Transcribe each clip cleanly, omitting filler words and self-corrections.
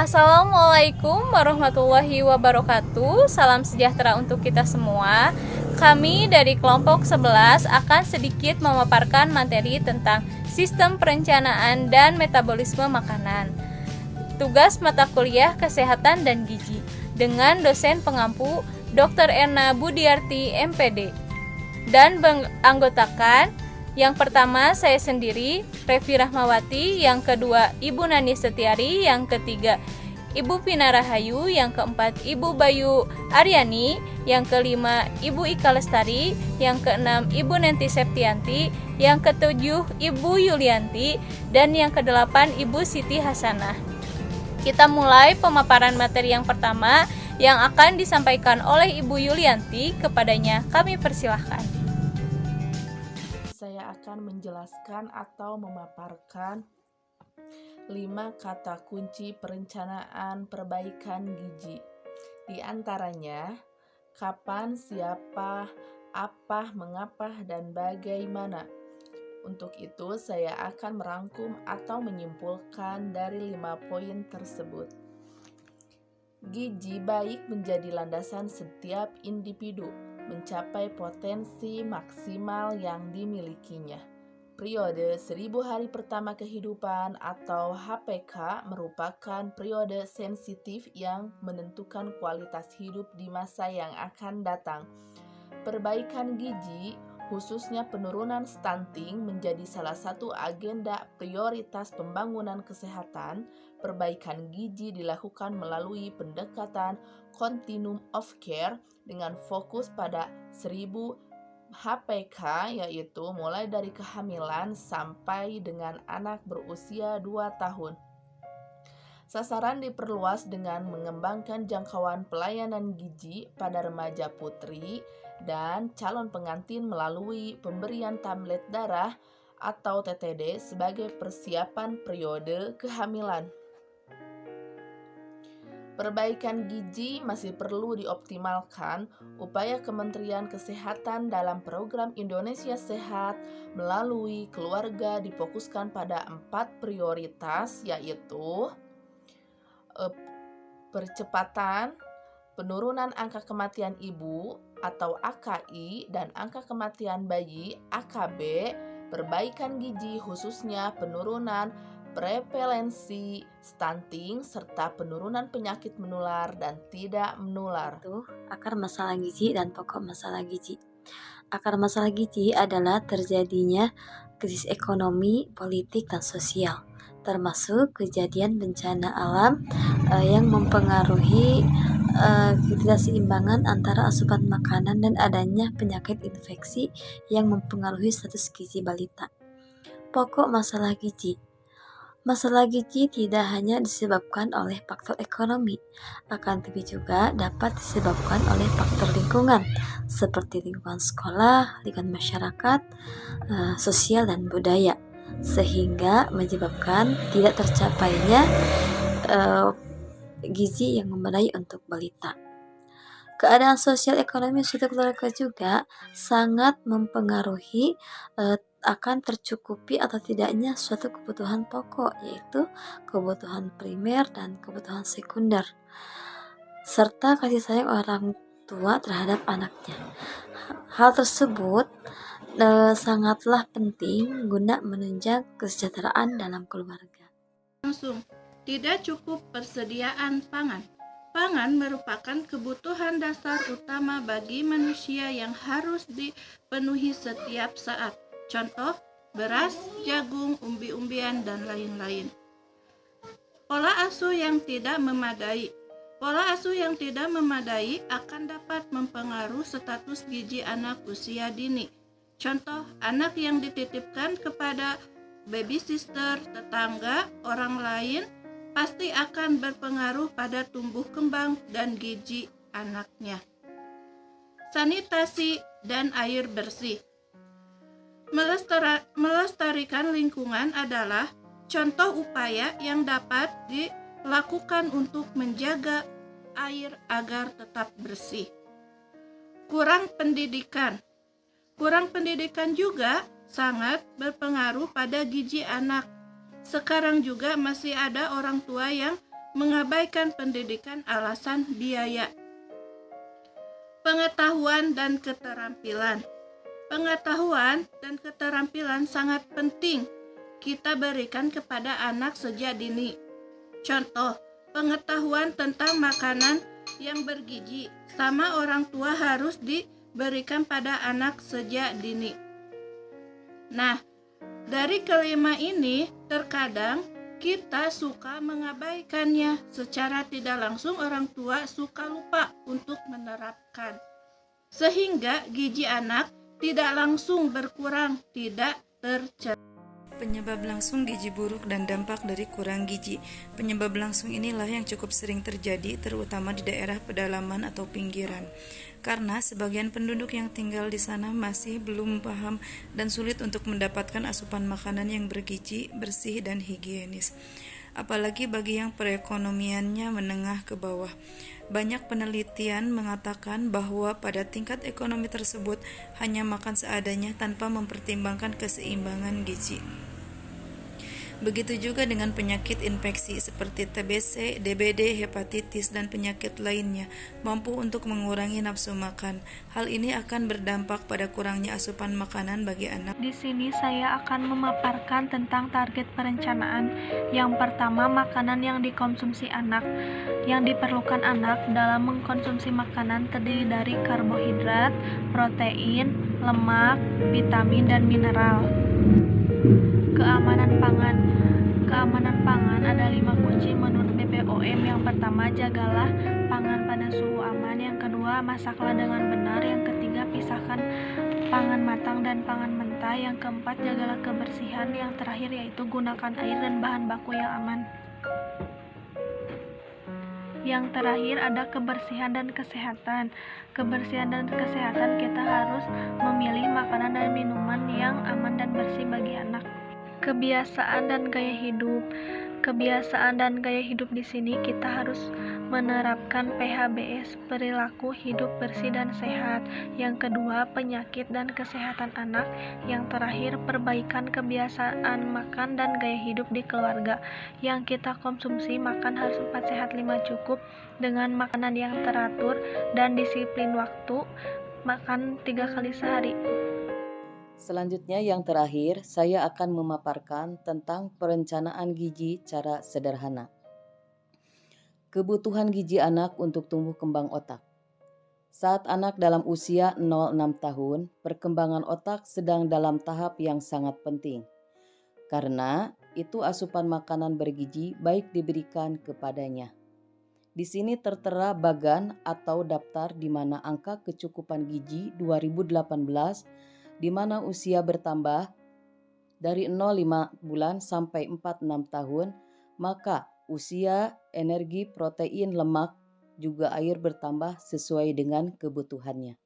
Assalamualaikum warahmatullahi wabarakatuh. Salam sejahtera untuk kita semua. Kami dari kelompok 11 akan sedikit memaparkan materi tentang sistem perencanaan dan metabolisme makanan. Tugas mata kuliah Kesehatan dan Gizi dengan dosen pengampu Dr. Erna Budiarti MPD. Dan menganggotakan yang pertama saya sendiri, Revi Rahmawati, yang kedua Ibu Nani Setiari, yang ketiga Ibu Vina Rahayu, yang keempat Ibu Bayu Aryani, yang kelima Ibu Ika Lestari, yang keenam Ibu Nenti Septianti, yang ketujuh Ibu Yulianti, dan yang kedelapan Ibu Siti Hasanah. Kita mulai pemaparan materi yang pertama yang akan disampaikan oleh Ibu Yulianti. Kepadanya kami persilahkan. Saya akan menjelaskan atau memaparkan 5 kata kunci perencanaan perbaikan gizi. Di antaranya, kapan, siapa, apa, mengapa, dan bagaimana. Untuk itu, saya akan merangkum atau menyimpulkan dari 5 poin tersebut. Gizi baik menjadi landasan setiap individu mencapai potensi maksimal yang dimilikinya. Periode 1000 hari pertama kehidupan atau HPK merupakan periode sensitif yang menentukan kualitas hidup di masa yang akan datang. Perbaikan gizi, khususnya penurunan stunting, menjadi salah satu agenda prioritas pembangunan kesehatan. Perbaikan gizi dilakukan melalui pendekatan continuum of care dengan fokus pada 1000 HPK, yaitu mulai dari kehamilan sampai dengan anak berusia 2 tahun. Sasaran diperluas dengan mengembangkan jangkauan pelayanan gizi pada remaja putri dan calon pengantin melalui pemberian tablet darah atau TTD sebagai persiapan periode kehamilan. Perbaikan gizi masih perlu dioptimalkan. Upaya Kementerian Kesehatan dalam program Indonesia Sehat melalui keluarga difokuskan pada 4 prioritas, yaitu percepatan penurunan angka kematian ibu atau AKI dan angka kematian bayi AKB, perbaikan gizi khususnya penurunan prevalensi stunting serta penurunan penyakit menular dan tidak menular. Itu akar masalah gizi dan pokok masalah gizi. Akar masalah gizi adalah terjadinya krisis ekonomi, politik, dan sosial, termasuk kejadian bencana alam yang mempengaruhi ketidakseimbangan antara asupan makanan dan adanya penyakit infeksi yang mempengaruhi status gizi balita. Pokok masalah gizi. Masalah gizi tidak hanya disebabkan oleh faktor ekonomi, akan tetapi juga dapat disebabkan oleh faktor lingkungan, seperti lingkungan sekolah, lingkungan masyarakat, sosial, dan budaya, sehingga menyebabkan tidak tercapainya gizi yang memadai untuk balita. Keadaan sosial ekonomi suatu keluarga juga sangat mempengaruhi akan tercukupi atau tidaknya suatu kebutuhan pokok, yaitu kebutuhan primer dan kebutuhan sekunder, serta kasih sayang orang tua terhadap anaknya. Hal tersebut sangatlah penting guna menunjang kesejahteraan dalam keluarga. Langsung, tidak cukup persediaan pangan. Pangan merupakan kebutuhan dasar utama bagi manusia yang harus dipenuhi setiap saat. Contoh, beras, jagung, umbi-umbian, dan lain-lain. Pola asuh yang tidak memadai. Pola asuh yang tidak memadai akan dapat mempengaruhi status gizi anak usia dini. Contoh, anak yang dititipkan kepada baby sister, tetangga, orang lain, pasti akan berpengaruh pada tumbuh kembang dan gizi anaknya. Sanitasi dan air bersih. Melestarikan lingkungan adalah contoh upaya yang dapat dilakukan untuk menjaga air agar tetap bersih. Kurang pendidikan. Kurang pendidikan juga sangat berpengaruh pada gizi anak. Sekarang juga masih ada orang tua yang mengabaikan pendidikan alasan biaya. Pengetahuan dan keterampilan. Pengetahuan dan keterampilan sangat penting kita berikan kepada anak sejak dini. Contoh, pengetahuan tentang makanan yang bergizi sama orang tua harus diberikan pada anak sejak dini. Nah, dari kelima ini terkadang kita suka mengabaikannya. Secara tidak langsung orang tua suka lupa untuk menerapkan. Sehingga gizi anak tidak langsung berkurang, tidak tercapai. Penyebab langsung gizi buruk dan dampak dari kurang gizi. Penyebab langsung inilah yang cukup sering terjadi, terutama di daerah pedalaman atau pinggiran. Karena sebagian penduduk yang tinggal di sana masih belum paham dan sulit untuk mendapatkan asupan makanan yang bergizi, bersih, dan higienis. Apalagi bagi yang perekonomiannya menengah ke bawah. Banyak penelitian mengatakan bahwa pada tingkat ekonomi tersebut hanya makan seadanya tanpa mempertimbangkan keseimbangan gizi. Begitu juga dengan penyakit infeksi seperti TBC, DBD, hepatitis, dan penyakit lainnya mampu untuk mengurangi nafsu makan. Hal ini akan berdampak pada kurangnya asupan makanan bagi anak. Di sini saya akan memaparkan tentang target perencanaan. Yang pertama, makanan yang dikonsumsi anak. Yang diperlukan anak dalam mengkonsumsi makanan terdiri dari karbohidrat, protein, lemak, vitamin, dan mineral. Keamanan pangan. Keamanan pangan ada 5 kunci menurut BPOM. Yang pertama, jagalah pangan pada suhu aman. Yang kedua, masaklah dengan benar. Yang ketiga, pisahkan pangan matang dan pangan mentah. Yang keempat, jagalah kebersihan. Yang terakhir yaitu gunakan air dan bahan baku yang aman. Yang terakhir ada kebersihan dan kesehatan. Kebersihan dan kesehatan, kita harus memilih makanan dan minuman yang aman dan bersih bagi anak. Kebiasaan dan gaya hidup. Kebiasaan dan gaya hidup di sini kita harus menerapkan PHBS, perilaku hidup bersih dan sehat. Yang kedua, penyakit dan kesehatan anak. Yang terakhir, perbaikan kebiasaan makan dan gaya hidup di keluarga. Yang kita konsumsi makan harus 4 sehat 5 cukup dengan makanan yang teratur dan disiplin waktu, makan 3 kali sehari. Selanjutnya yang terakhir, saya akan memaparkan tentang perencanaan gizi cara sederhana. Kebutuhan gizi anak untuk tumbuh kembang otak. Saat anak dalam usia 0-6 tahun, perkembangan otak sedang dalam tahap yang sangat penting. Karena itu asupan makanan bergizi baik diberikan kepadanya. Di sini tertera bagan atau daftar di mana angka kecukupan gizi 2018 di mana usia bertambah dari 0,5 bulan sampai 4-6 tahun, maka usia, energi, protein, lemak, juga air bertambah sesuai dengan kebutuhannya.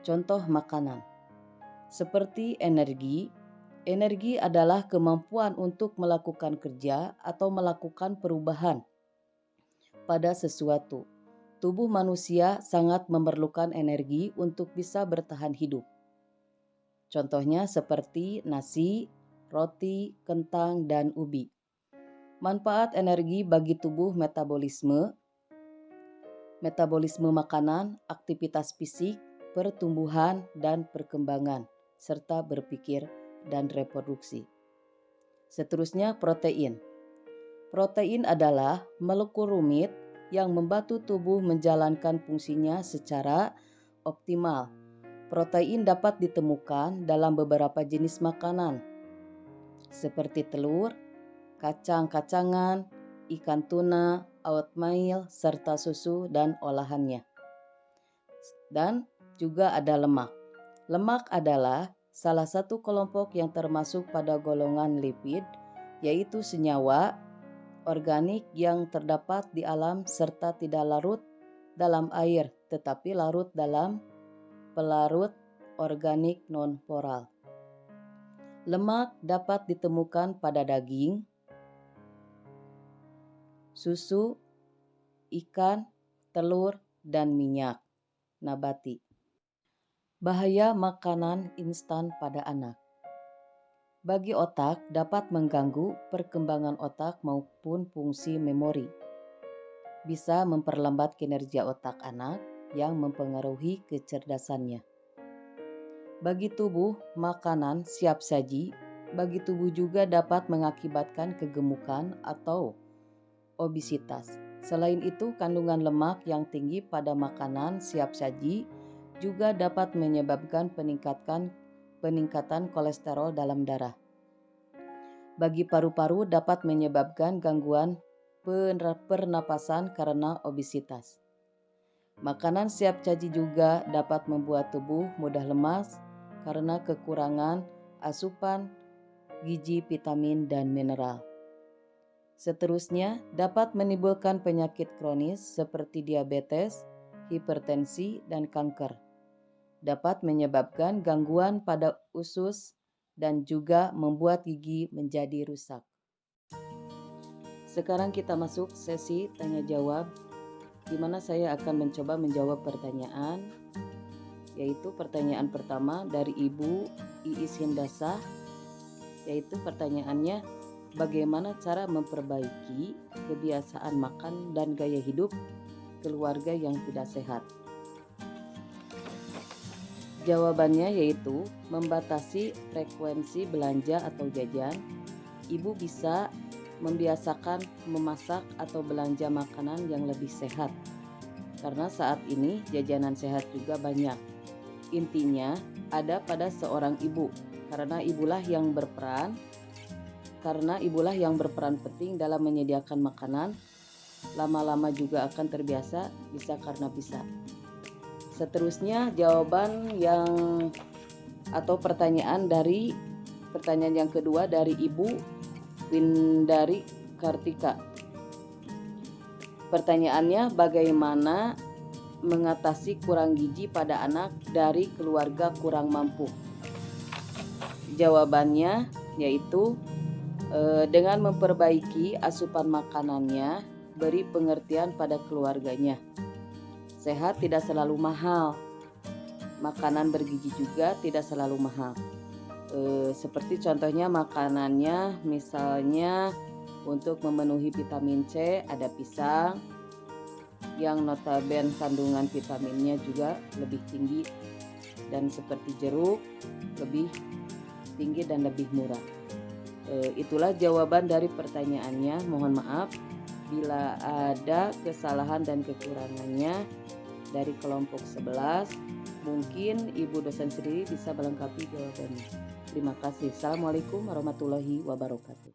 Contoh makanan. Seperti energi. Energi adalah kemampuan untuk melakukan kerja atau melakukan perubahan pada sesuatu. Tubuh manusia sangat memerlukan energi untuk bisa bertahan hidup. Contohnya seperti nasi, roti, kentang, dan ubi. Manfaat energi bagi tubuh metabolisme makanan, aktivitas fisik, pertumbuhan dan perkembangan, serta berpikir dan reproduksi. Seterusnya protein. Protein adalah molekul rumit yang membantu tubuh menjalankan fungsinya secara optimal. Protein dapat ditemukan dalam beberapa jenis makanan, seperti telur, kacang-kacangan, ikan tuna, oatmeal, serta susu dan olahannya. Dan juga ada lemak. Lemak adalah salah satu kelompok yang termasuk pada golongan lipid, yaitu senyawa organik yang terdapat di alam serta tidak larut dalam air, tetapi larut dalam pelarut organik non-poral. Lemak dapat ditemukan pada daging, susu, ikan, telur, dan minyak nabati. Bahaya makanan instan pada anak. Bagi otak dapat mengganggu perkembangan otak maupun fungsi memori. bisa memperlambat kinerja otak anak yang mempengaruhi kecerdasannya. Bagi tubuh, makanan siap saji bagi tubuh juga dapat mengakibatkan kegemukan atau obesitas. Selain itu, kandungan lemak yang tinggi pada makanan siap saji juga dapat menyebabkan peningkatan kolesterol dalam darah. Bagi paru-paru dapat menyebabkan gangguan pernapasan karena obesitas. Makanan siap saji juga dapat membuat tubuh mudah lemas karena kekurangan asupan gizi, vitamin, dan mineral. Seterusnya, dapat menimbulkan penyakit kronis seperti diabetes, hipertensi, dan kanker. Dapat menyebabkan gangguan pada usus dan juga membuat gigi menjadi rusak. Sekarang kita masuk sesi tanya jawab, di mana saya akan mencoba menjawab pertanyaan, yaitu pertanyaan pertama dari Ibu Iis Hindasah, yaitu pertanyaannya, bagaimana cara memperbaiki kebiasaan makan dan gaya hidup keluarga yang tidak sehat? Jawabannya yaitu membatasi frekuensi belanja atau jajan. Ibu bisa membiasakan memasak atau belanja makanan yang lebih sehat, karena saat ini jajanan sehat juga banyak. Intinya ada pada seorang ibu, karena ibulah yang berperan penting dalam menyediakan makanan. Lama-lama juga akan terbiasa, bisa karena bisa. Seterusnya jawaban pertanyaan yang kedua dari Ibu Windari Kartika. Pertanyaannya, bagaimana mengatasi kurang gizi pada anak dari keluarga kurang mampu? Jawabannya yaitu dengan memperbaiki asupan makanannya, beri pengertian pada keluarganya. Sehat tidak selalu mahal, makanan bergizi juga tidak selalu mahal. Seperti contohnya makanannya, misalnya untuk memenuhi vitamin C ada pisang, yang notabene kandungan vitaminnya juga lebih tinggi, dan seperti jeruk lebih tinggi dan lebih murah. Itulah jawaban dari pertanyaannya. Mohon maaf bila ada kesalahan dan kekurangannya dari kelompok 11. Mungkin Ibu dosen sendiri bisa melengkapi jawabannya. Terima kasih. Assalamualaikum warahmatullahi wabarakatuh.